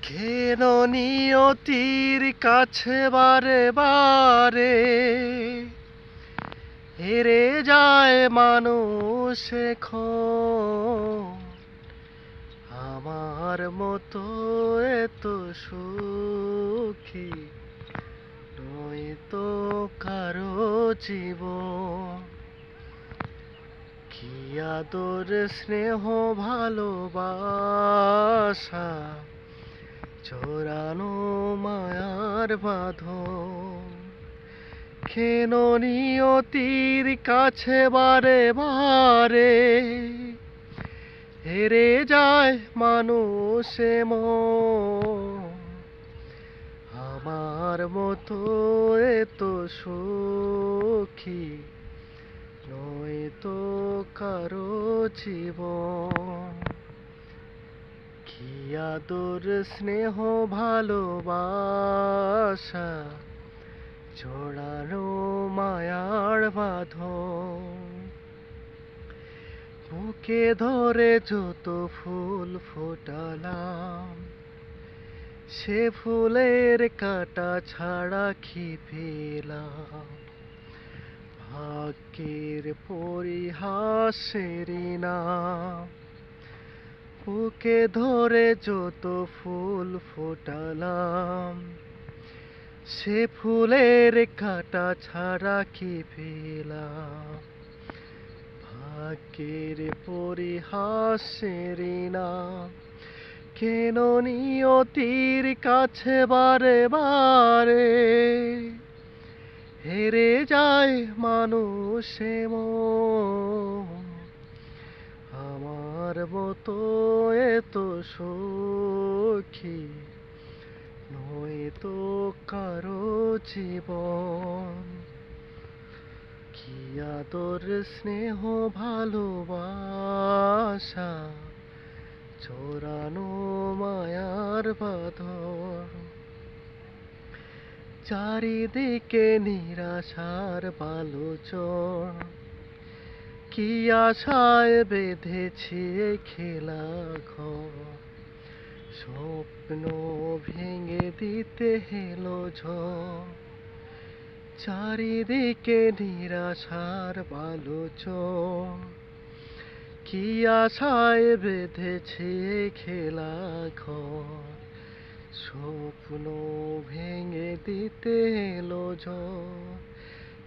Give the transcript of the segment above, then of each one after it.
কেন নিয়তির কাছে বারে বারে হেরে যায় মানুষ এখন? আমার মতো এত সুখী নয় তো কারো জীবন। কি আদর স্নেহ ভালোবাসা, জোড়ানো মায়ার বাঁধন। কেন নিয়তির কাছে বারে বারে হেরে যায় মানুষ মন? আমার মতো এত সুখী নয় তো কারো জীবন। কি আদর স্নেহ ভালোবাসা, জোড়ানো মায়ার বাঁধন। বুকে ধরে যত ফুল ফোটালাম, সে ফুলের কাঁটা ছাড়া কি পেলাম? ভাগ্যের পরিহাসেরই নাম। বুকে ধরে যত ফুল ফোটালাম, সে ফুলের কাঁটা ছাড়া কি পেলাম? ভাগ্যের পরিহাসেরই নাম। কেন নিয়তির কাছে বারে বারে হেরে যায় মানুষ মন? আমার মতো এত সুখী নয় তো কারো জীবন। কি আদর স্নেহ ভালোবাসা, জোড়ানো মায়ার বাঁধন। চারিদিকে নিরাশার বালুচর, কি আশায় বেঁধেছি এই খেলা ঘর। স্বপ্ন ভেঙে দিতে হেলো ঝড়। চারিদিকে নিরাশার বালুচর, কি আশায় বেঁধেছি এই খেলা ঘর। স্বপ্ন ভেঙে দিতে এলো ঝড়।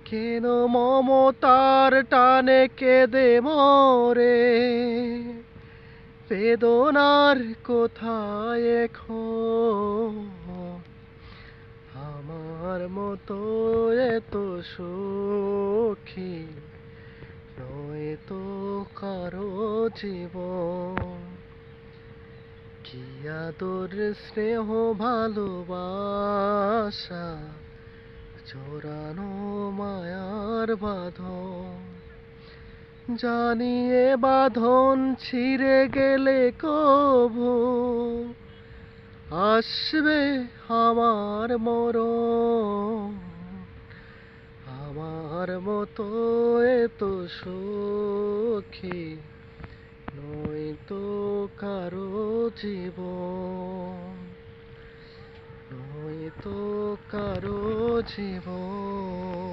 কেন মমতার টানে কেঁদে মরে, বেদনার কোথায় এখন? আমার মতো এত সুখী নয় তো কারো জীবন। কি আদর স্নেহ ভালোবাসা, জোড়ানো মায়ার বাঁধন। জানি এ বাঁধন ছিঁড়ে গেলে কভু আসবে আমার মরণ। আমার মতো এত সুখী নয় তো কারো জীবন, নয় তো কারো জীবন।